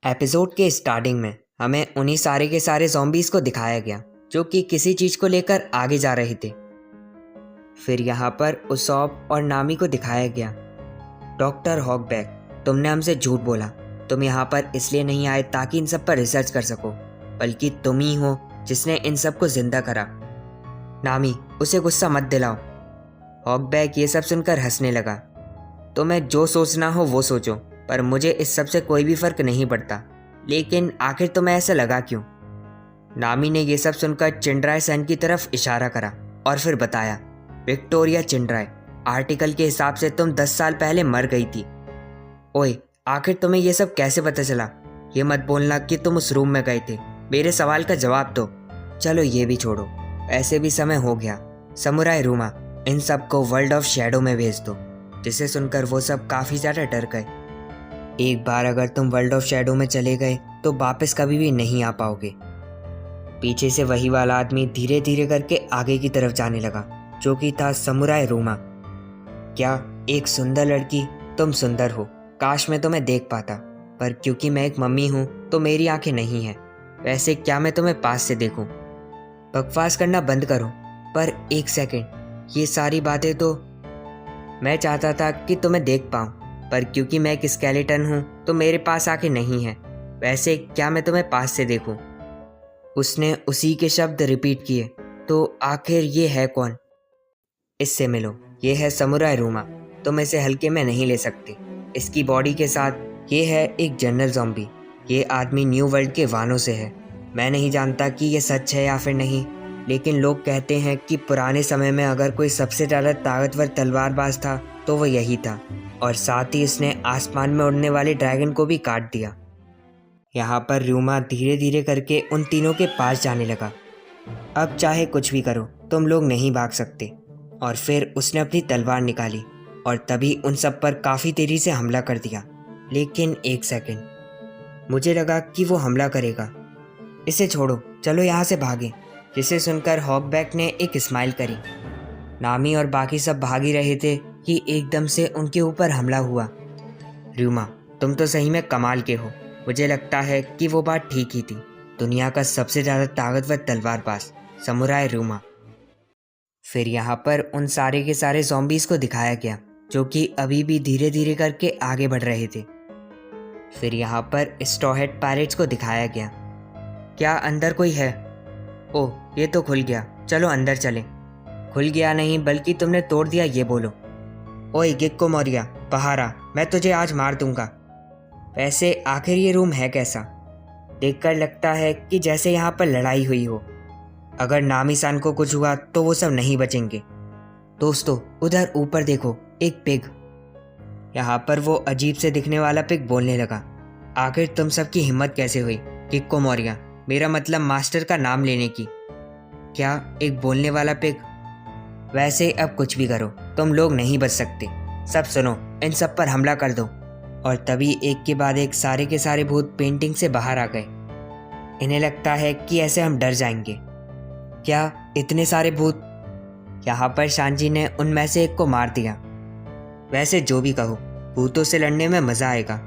Episode के starting में हमें उन्हीं सारे के सारे ज़ॉम्बीज़ को दिखाया गया जो कि किसी चीज़ को लेकर आगे जा रहे थे। फिर यहाँ पर उसॉप और नामी को दिखाया गया। डॉक्टर हॉकबैक, तुमने हमसे झूठ बोला। तुम यहाँ पर इसलिए नहीं आए ताकि इन सब पर रिसर्च कर सको, बल्कि तुम ही हो जिसने इन सब को जिंदा करा। नामी, उसे गुस्सा मत दिलाओ। हॉकबैक ये सब सुनकर हंसने लगा। तुम्हें जो सोचना हो वो सोचो, पर मुझे इस सब से कोई भी फर्क नहीं पड़ता। लेकिन आखिर तुम्हें ऐसा लगा क्यों? नामी ने ये सब सुनकर चिंड्राय सन की तरफ इशारा करा और फिर बताया, विक्टोरिया चिंड्राय, आर्टिकल के हिसाब से तुम 10 साल पहले मर गई थी। ओए, आखिर तुम्हें ये सब कैसे पता चला? ये मत बोलना कि तुम उस रूम में गए थे। मेरे सवाल का जवाब दो। चलो ये भी छोड़ो, ऐसे भी समय हो गया। समुराई रूमा, इन सब को वर्ल्ड ऑफ शैडो में भेज दो। जिसे सुनकर वो सब काफ़ी ज़्यादा डर गए। एक बार अगर तुम वर्ल्ड ऑफ शैडो में चले गए तो वापस कभी भी नहीं आ पाओगे। पीछे से वही वाला आदमी धीरे धीरे करके आगे की तरफ जाने लगा, जो कि था समुराई रूमा। क्या एक सुंदर लड़की, तुम सुंदर हो। काश मैं तुम्हें देख पाता, पर क्योंकि मैं एक मम्मी हूँ तो मेरी आंखें नहीं हैं। वैसे क्या मैं तुम्हें पास से देखूं? बकवास करना बंद करो। पर एक सेकंड, ये सारी बातें तो मैं चाहता था कि तुम्हें देख पाऊं, पर क्योंकि मैं एक स्केलेटन हूँ तो मेरे पास आंखें नहीं हैं। वैसे क्या मैं तुम्हें पास से देखूं? उसने उसी के शब्द रिपीट किए। तो आखिर ये है कौन? इससे मिलो, ये है समुराई रूमा। तुम इसे हल्के में नहीं ले सकते। इसकी बॉडी के साथ ये है एक जनरल ज़ॉम्बी। ये आदमी न्यू वर्ल्ड के वानों से है। मैं नहीं जानता कि ये सच है या फिर नहीं, लेकिन लोग कहते हैं कि पुराने समय में अगर कोई सबसे ज़्यादा ताकतवर तलवारबाज था तो वो यही था, और साथ ही इसने आसमान में उड़ने वाले ड्रैगन को भी काट दिया। यहाँ पर रूमा धीरे धीरे करके उन तीनों के पास जाने लगा। अब चाहे कुछ भी करो, तुम लोग नहीं भाग सकते। और फिर उसने अपनी तलवार निकाली और तभी उन सब पर काफ़ी तेज़ी से हमला कर दिया। लेकिन एक सेकंड, मुझे लगा कि वो हमला करेगा। इसे छोड़ो, चलो यहाँ से भागें। जिसे सुनकर हॉकबैक ने एक स्माइल करी। नामी और बाकी सब भाग ही रहे थे कि एकदम से उनके ऊपर हमला हुआ। रूमा, तुम तो सही में कमाल के हो। मुझे लगता है कि वो बात ठीक ही थी। दुनिया का सबसे ज़्यादा ताकतवर तलवारबाज समुराई रूमा। फिर यहाँ पर उन सारे के सारे ज़ॉम्बीज़ को दिखाया गया, जो कि अभी भी धीरे धीरे करके आगे बढ़ रहे थे। फिर यहाँ पर स्ट्रॉ हैट पायरेट्स को दिखाया गया। क्या अंदर कोई है? ओह, ये तो खुल गया। चलो अंदर चलें। खुल गया नहीं, बल्कि तुमने तोड़ दिया, ये बोलो। ओए गिक्को मौर्या, बाहर आ, मैं तुझे आज मार दूंगा। वैसे आखिर ये रूम है कैसा? देखकर लगता है कि जैसे यहाँ पर लड़ाई हुई हो। अगर नामी सान को कुछ हुआ तो वो सब नहीं बचेंगे। दोस्तों, उधर ऊपर देखो, एक पिग। यहाँ पर वो अजीब से दिखने वाला पिग बोलने लगा। आखिर तुम सबकी हिम्मत कैसे हुई गिक्को मौर्या, मेरा मतलब मास्टर का नाम लेने की? क्या एक बोलने वाला पिग? वैसे अब कुछ भी करो, तुम लोग नहीं बच सकते। सब सुनो, इन सब पर हमला कर दो। और तभी एक के बाद एक सारे के सारे भूत पेंटिंग से बाहर आ गए। इन्हें लगता है कि ऐसे हम डर जाएंगे। क्या इतने सारे भूत? यहाँ पर शांजी ने उनमें से एक को मार दिया। वैसे जो भी कहो, भूतों से लड़ने में मज़ा आएगा।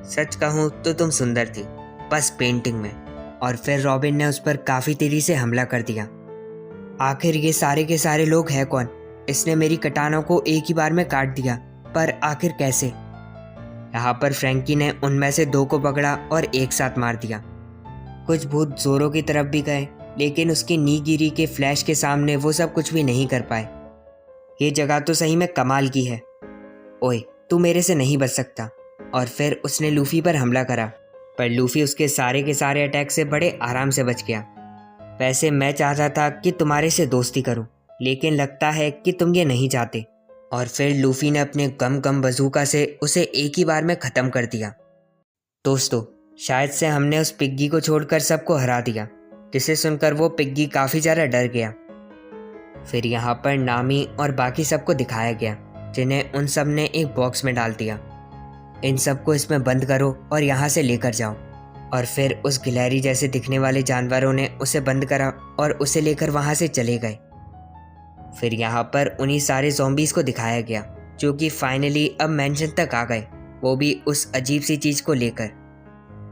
सच कहूँ तो तुम सुंदर थी, बस पेंटिंग में। और फिर रॉबिन ने उस पर काफ़ी तेज़ी से हमला कर दिया। आखिर ये सारे के सारे लोग हैं कौन? इसने मेरी कटानों को एक ही बार में काट दिया, पर आखिर कैसे? यहाँ पर फ्रैंकी ने उनमें से 2 को पकड़ा और एक साथ मार दिया। कुछ भूत जोरों की तरफ भी गए, लेकिन उसकी नीगिरी के फ्लैश के सामने वो सब कुछ भी नहीं कर पाए। ये जगह तो सही में कमाल की है। ओए, तू मेरे से नहीं बच सकता। और फिर उसने लूफी पर हमला करा, पर लूफी उसके सारे के सारे अटैक से बड़े आराम से बच गया। वैसे मैं चाहता था कि तुम्हारे से दोस्ती करूं, लेकिन लगता है कि तुम ये नहीं चाहते। और फिर लूफी ने अपने गम गम बजूका से उसे एक ही बार में ख़त्म कर दिया। दोस्तों, शायद से हमने उस पिग्गी को छोड़कर सबको हरा दिया। जिसे सुनकर वो पिग्गी काफ़ी ज़्यादा डर गया। फिर यहाँ पर नामी और बाकी सबको दिखाया गया, जिन्हें उन सब ने एक बॉक्स में डाल दिया। इन सबको इसमें बंद करो और यहाँ से लेकर जाओ। और फिर उस गिलहरी जैसे दिखने वाले जानवरों ने उसे बंद करा और उसे लेकर वहाँ से चले गए। फिर यहाँ पर उन्हीं सारे ज़ॉम्बीज़ को दिखाया गया, जो कि फाइनली अब मैंशन तक आ गए, वो भी उस अजीब सी चीज़ को लेकर।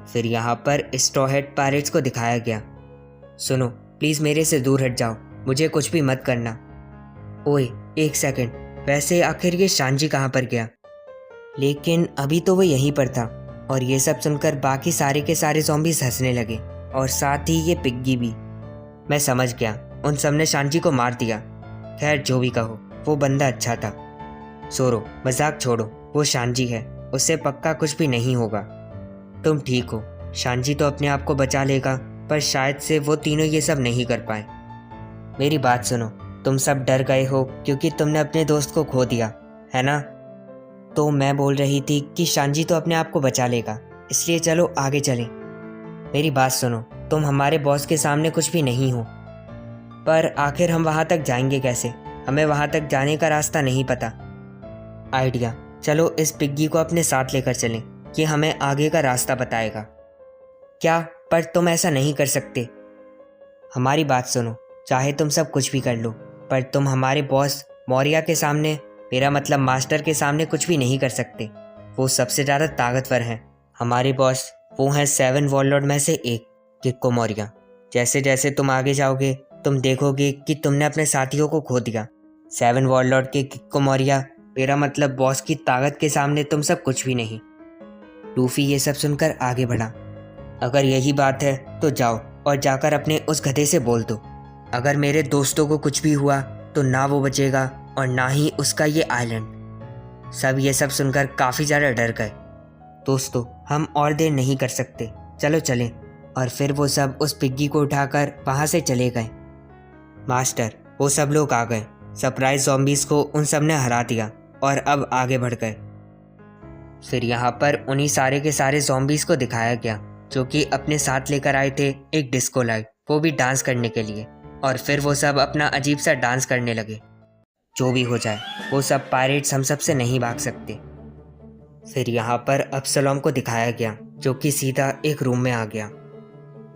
फिर यहाँ पर स्ट्रॉ हैट पायरेट्स को दिखाया गया। सुनो, प्लीज़ मेरे से दूर हट जाओ, मुझे कुछ भी मत करना। ओए एक सेकंड, वैसे आखिर ये शांजी कहाँ पर गया? लेकिन अभी तो वो यहीं पर था। और ये सब सुनकर बाकी सारे के सारे ज़ॉम्बीज़ हंसने लगे और साथ ही ये पिग्गी भी। मैं समझ गया, उन सब ने शांजी को मार दिया। खैर जो भी कहो, वो बंदा अच्छा था। सोरो मजाक छोड़ो, वो शांजी है, उससे पक्का कुछ भी नहीं होगा। तुम ठीक हो, शांजी तो अपने आप को बचा लेगा, पर शायद से वो तीनों ये सब नहीं कर पाए। मेरी बात सुनो, तुम सब डर गए हो क्योंकि तुमने अपने दोस्त को खो दिया, है ना? तो मैं बोल रही थी कि शांजी तो अपने आप को बचा लेगा, इसलिए चलो आगे चलें। मेरी बात सुनो, तुम हमारे बॉस के सामने कुछ भी नहीं हो। पर आखिर हम वहाँ तक जाएंगे कैसे? हमें वहाँ तक जाने का रास्ता नहीं पता। आइडिया, चलो इस पिग्गी को अपने साथ लेकर चलें, ये हमें आगे का रास्ता बताएगा। क्या? पर तुम ऐसा नहीं कर सकते। हमारी बात सुनो, चाहे तुम सब कुछ भी कर लो, पर तुम हमारे बॉस मौर्या के सामने, मेरा मतलब मास्टर के सामने कुछ भी नहीं कर सकते। वो सबसे ज़्यादा ताकतवर हैं। हमारे बॉस वो हैं 7 वॉरलॉर्ड में से एक, किक्को मौर्या। जैसे जैसे तुम आगे जाओगे तुम देखोगे कि तुमने अपने साथियों को खो दिया। 7 वॉरलॉर्ड के किक्को मौर्या, मेरा मतलब बॉस की ताकत के सामने तुम सब कुछ भी नहीं। लूफी ये सब सुनकर आगे बढ़ा। अगर यही बात है तो जाओ और जाकर अपने उस गधे से बोल दो, अगर मेरे दोस्तों को कुछ भी हुआ तो ना वो बचेगा और ना ही उसका ये आइलैंड। सब ये सब सुनकर काफ़ी ज़्यादा डर गए। दोस्तों हम और देर नहीं कर सकते, चलो चलें। और फिर वो सब उस पिग्गी को उठाकर वहाँ से चले गए। मास्टर वो सब लोग आ गए, सरप्राइज ज़ॉम्बीज़ को उन सब ने हरा दिया और अब आगे बढ़ गए। फिर यहाँ पर उन्हीं सारे के सारे ज़ॉम्बीज़ को दिखाया गया जो कि अपने साथ लेकर आए थे एक डिस्को लाइट, वो भी डांस करने के लिए। और फिर वो सब अपना अजीब सा डांस करने लगे। जो भी हो जाए, वो सब पायरेट्स हम सब से नहीं भाग सकते। फिर यहाँ पर अब्सलोम को दिखाया गया जो कि सीधा एक रूम में आ गया।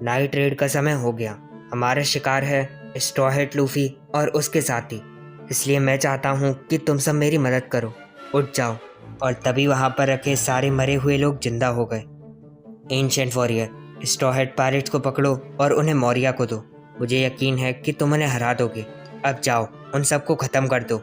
नाइट रेड का समय हो गया, हमारा शिकार है स्ट्रॉ हैट लूफी और उसके साथी, इसलिए मैं चाहता हूँ कि तुम सब मेरी मदद करो। उठ जाओ। और तभी वहाँ पर रखे सारे मरे हुए लोग जिंदा हो गए। Ancient warrior, straw hat pirates को पकड़ो और उन्हें मौर्या को दो। मुझे यकीन है कि तुम उन्हें हरा दोगे। अब जाओ, उन सबको ख़त्म कर दो।